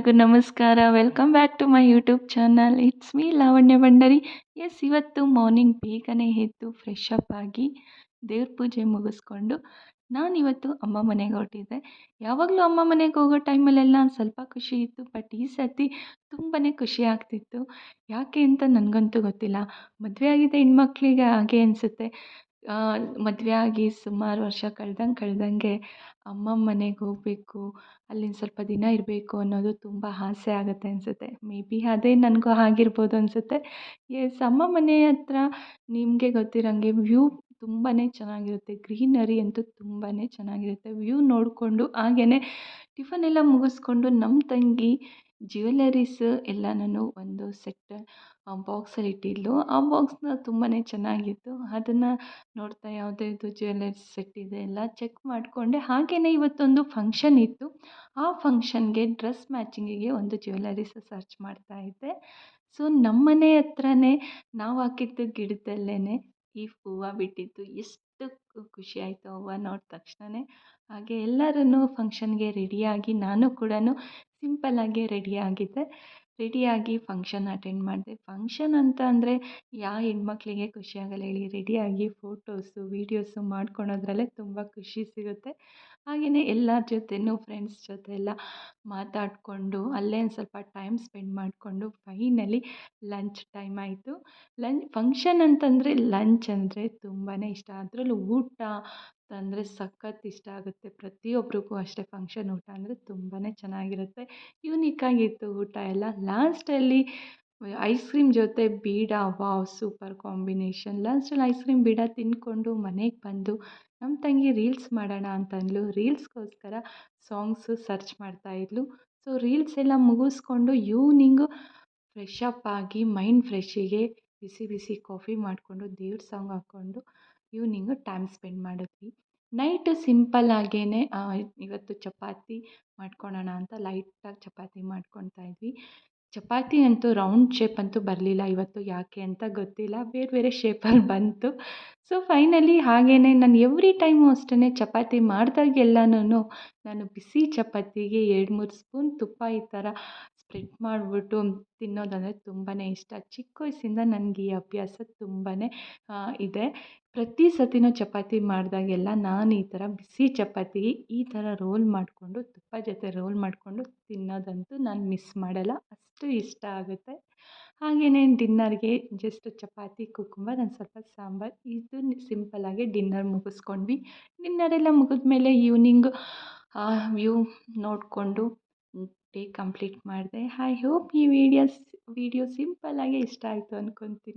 ಎಲ್ಲರಿಗೂ ನಮಸ್ಕಾರ. Welcome back to my YouTube channel. It's me Lavanya Bhandari. Yes, ಇವತ್ತು ಮಾರ್ನಿಂಗ್ ಬೇಗನೆ ಎದ್ದು ಫ್ರೆಶ್ ಅಪ್ ಆಗಿ ದೇವ್ರ ಪೂಜೆ ಮುಗಿಸ್ಕೊಂಡು ನಾನಿವತ್ತು ಅಮ್ಮ ಮನೆಗೆ ಹೊರಟಿದ್ದೆ. ಯಾವಾಗಲೂ ಅಮ್ಮ ಮನೆಗೆ ಹೋಗೋ ಟೈಮಲ್ಲೆಲ್ಲ ಸ್ವಲ್ಪ ಖುಷಿ ಇತ್ತು, ಬಟ್ ಈ ಸರ್ತಿ ತುಂಬಾ ಖುಷಿ ಆಗ್ತಿತ್ತು. ಯಾಕೆ ಅಂತ ನನಗಂತೂ ಗೊತ್ತಿಲ್ಲ. ಮದುವೆ ಆಗಿದ್ದ ಹೆಣ್ಮಕ್ಳಿಗೆ ಹಾಗೆ ಅನಿಸುತ್ತೆ. ಮದುವೆ ಆಗಿ ಸುಮಾರು ವರ್ಷ ಕಳೆದಂಗೆ ಅಮ್ಮನ ಮನೆಗೆ ಹೋಗಬೇಕು, ಅಲ್ಲಿನ ಸ್ವಲ್ಪ ದಿನ ಇರಬೇಕು ಅನ್ನೋದು ತುಂಬ ಆಸೆ ಆಗುತ್ತೆ ಅನಿಸುತ್ತೆ. ಮೇ ಬಿ ಅದೇ ನನಗೂ ಆಗಿರ್ಬೋದು ಅನಿಸುತ್ತೆ. ಎಸ್, ಅಮ್ಮ ಮನೆ ಹತ್ರ ನಿಮಗೆ ಗೊತ್ತಿರೋಂಗೆ ವ್ಯೂ ತುಂಬಾ ಚೆನ್ನಾಗಿರುತ್ತೆ. ಗ್ರೀನರಿ ಅಂತೂ ತುಂಬಾ ಚೆನ್ನಾಗಿರುತ್ತೆ. ವ್ಯೂ ನೋಡಿಕೊಂಡು ಹಾಗೆಯೇ ಟಿಫನ್ ಎಲ್ಲ ಮುಗಿಸ್ಕೊಂಡು ನಮ್ಮ ತಂಗಿ ಜ್ಯುವೆಲರೀಸ್ ಎಲ್ಲನೂ ಒಂದು ಸೆಟ್ ಬಾಕ್ಸಲ್ಲಿ ಇಟ್ಟಿದ್ಲು. ಆ ಬಾಕ್ಸ್ನ ತುಂಬಾ ಚೆನ್ನಾಗಿತ್ತು. ಅದನ್ನು ನೋಡ್ತಾ ಯಾವುದ್ಯಾವುದು ಜ್ಯುವೆಲರೀಸ್ ಸೆಟ್ ಇದೆ ಎಲ್ಲ ಚೆಕ್ ಮಾಡಿಕೊಂಡೆ. ಹಾಗೆಯೇ ಇವತ್ತೊಂದು ಫಂಕ್ಷನ್ ಇತ್ತು. ಆ ಫಂಕ್ಷನ್ಗೆ ಡ್ರೆಸ್ ಮ್ಯಾಚಿಂಗಿಗೆ ಒಂದು ಜ್ಯುವೆಲರೀಸ್ ಸರ್ಚ್ ಮಾಡ್ತಾ ಇದ್ದೆ. ಸೊ ನಮ್ಮನೆ ಹತ್ರನೇ ನಾವು ಹಾಕಿದ್ದು ಗಿಡದಲ್ಲೇ ಈ ಹೂವು ಬಿಟ್ಟಿತ್ತು. ಎಷ್ಟು ಖುಷಿ ಆಯಿತು ಹೂವು ನೋಡಿದ ತಕ್ಷಣವೇ. ಹಾಗೆ ಎಲ್ಲರೂ ಫಂಕ್ಷನ್ಗೆ ರೆಡಿಯಾಗಿ ನಾನು ಕೂಡ ಸಿಂಪಲ್ಲಾಗಿ ರೆಡಿಯಾಗಿದ್ದೆ. ರೆಡಿಯಾಗಿ ಫಂಕ್ಷನ್ ಅಟೆಂಡ್ ಮಾಡಿದೆ. ಫಂಕ್ಷನ್ ಅಂತ ಅಂದರೆ ಯಾವ ಹೆಣ್ಮಕ್ಳಿಗೆ ಖುಷಿ ಆಗಲ್ಲ ಹೇಳಿ. ರೆಡಿಯಾಗಿ ಫೋಟೋಸು ವೀಡಿಯೋಸು ಮಾಡ್ಕೊಳೋದ್ರಲ್ಲೇ ತುಂಬ ಖುಷಿ ಸಿಗುತ್ತೆ. ಹಾಗೆಯೇ ಎಲ್ಲರ ಜೊತೆನೂ ಫ್ರೆಂಡ್ಸ್ ಜೊತೆ ಎಲ್ಲ ಮಾತಾಡಿಕೊಂಡು ಅಲ್ಲೇ ಒಂದು ಸ್ವಲ್ಪ ಟೈಮ್ ಸ್ಪೆಂಡ್ ಮಾಡಿಕೊಂಡು ಫೈನಲಿ ಲಂಚ್ ಟೈಮ್ ಆಯಿತು. ಫಂಕ್ಷನ್ ಅಂತಂದರೆ ಲಂಚ್ ಅಂದರೆ ತುಂಬಾ ಇಷ್ಟ. ಅದರಲ್ಲೂ ಊಟ ಅಂದರೆ ಸಖತ್ ಇಷ್ಟ ಆಗುತ್ತೆ. ಪ್ರತಿಯೊಬ್ಬರಿಗೂ ಅಷ್ಟೇ ಫಂಕ್ಷನ್ ಊಟ ಅಂದರೆ ತುಂಬಾ ಚೆನ್ನಾಗಿರುತ್ತೆ. ಯೂನಿಕ್ಕಾಗಿತ್ತು ಊಟ ಎಲ್ಲ. ಲಾಸ್ಟಲ್ಲಿ ಐಸ್ ಕ್ರೀಮ್ ಜೊತೆ ಬೀಡ, ವಾವ್ ಸೂಪರ್ ಕಾಂಬಿನೇಷನ್. ಲಾಸ್ಟಲ್ಲಿ ಐಸ್ ಕ್ರೀಮ್ ಬೀಡ ತಿಂದ್ಕೊಂಡು ಮನೆಗೆ ಬಂದು ನಮ್ಮ ತಂಗಿ ರೀಲ್ಸ್ ಮಾಡೋಣ ಅಂತಂದ್ಲು. ರೀಲ್ಸ್ಗೋಸ್ಕರ ಸಾಂಗ್ಸು ಸರ್ಚ್ ಮಾಡ್ತಾಯಿದ್ಲು. ಸೊ ರೀಲ್ಸ್ ಎಲ್ಲ ಮುಗಿಸ್ಕೊಂಡು ಈವ್ನಿಂಗು ಫ್ರೆಶ್ ಅಪ್ ಆಗಿ ಮೈಂಡ್ ಫ್ರೆಶ್ಶಿಗೆ ಬಿಸಿ ಬಿಸಿ ಕಾಫಿ ಮಾಡಿಕೊಂಡು ದೇವ್ರ ಸಾಂಗ್ ಹಾಕ್ಕೊಂಡು ಈವ್ನಿಂಗು ಟೈಮ್ ಸ್ಪೆಂಡ್ ಮಾಡಿದ್ವಿ. ನೈಟು ಸಿಂಪಲ್ಲಾಗೇ ಇವತ್ತು ಚಪಾತಿ ಮಾಡ್ಕೊಳ್ಳೋಣ ಅಂತ ಲೈಟಾಗಿ ಚಪಾತಿ ಮಾಡ್ಕೊತಾ ಇದ್ವಿ. ಚಪಾತಿ ಅಂತೂ ರೌಂಡ್ ಶೇಪ್ ಅಂತೂ ಬರಲಿಲ್ಲ ಇವತ್ತು, ಯಾಕೆ ಅಂತ ಗೊತ್ತಿಲ್ಲ. ಬೇರೆ ಬೇರೆ ಶೇಪಲ್ಲಿ ಬಂತು. ಸೊ ಫೈನಲಿ ಹಾಗೆಯೇ ನಾನು ಎವ್ರಿ ಟೈಮು ಅಷ್ಟೇ ಚಪಾತಿ ಮಾಡಿದಾಗೆಲ್ಲನೂ ನಾನು ಬಿಸಿ ಚಪಾತಿಗೆ 2-3 ಸ್ಪೂನ್ ತುಪ್ಪ ಈ ಥರ ಸ್ಪ್ರೆಡ್ ಮಾಡಿಬಿಟ್ಟು ತಿನ್ನೋದಂದರೆ ತುಂಬಾ ಇಷ್ಟ. ಚಿಕ್ಕ ವಯಸ್ಸಿಂದ ನನಗೆ ಈ ಅಭ್ಯಾಸ ತುಂಬಾ ಇದೆ. ಪ್ರತಿ ಸತಿನೂ ಚಪಾತಿ ಮಾಡಿದಾಗೆಲ್ಲ ನಾನು ಈ ಥರ ಬಿಸಿ ಚಪಾತಿಗೆ ಈ ಥರ ರೋಲ್ ಮಾಡಿಕೊಂಡು ತುಪ್ಪ ಜೊತೆ ರೋಲ್ ಮಾಡಿಕೊಂಡು ತಿನ್ನೋದಂತೂ ನಾನು ಮಿಸ್ ಮಾಡಲ್ಲ. ಅಷ್ಟು ಇಷ್ಟ ಆಗುತ್ತೆ. ಹಾಗೆಯೇ ಡಿನ್ನರ್ಗೆ ಜಸ್ಟ್ ಚಪಾತಿ ಕುಕುಂಬರ್ ಒಂದು ಸ್ವಲ್ಪ ಸಾಂಬಾರು, ಇದು ಸಿಂಪಲ್ಲಾಗಿ ಡಿನ್ನರ್ ಮುಗಿಸ್ಕೊಂಡ್ವಿ. ಡಿನ್ನರೆಲ್ಲ ಮುಗಿದ್ಮೇಲೆ ಈವ್ನಿಂಗ್ ವ್ಯೂ ನೋಡಿಕೊಂಡು ಡೇ ಕಂಪ್ಲೀಟ್ ಮಾಡಿದೆ. ಐ ಹೋಪ್ ಈ ವಿಡಿಯೋ ಸಿಂಪಲ್ಲಾಗಿ ಇಷ್ಟ ಆಯಿತು ಅಂದ್ಕೊತೀನಿ.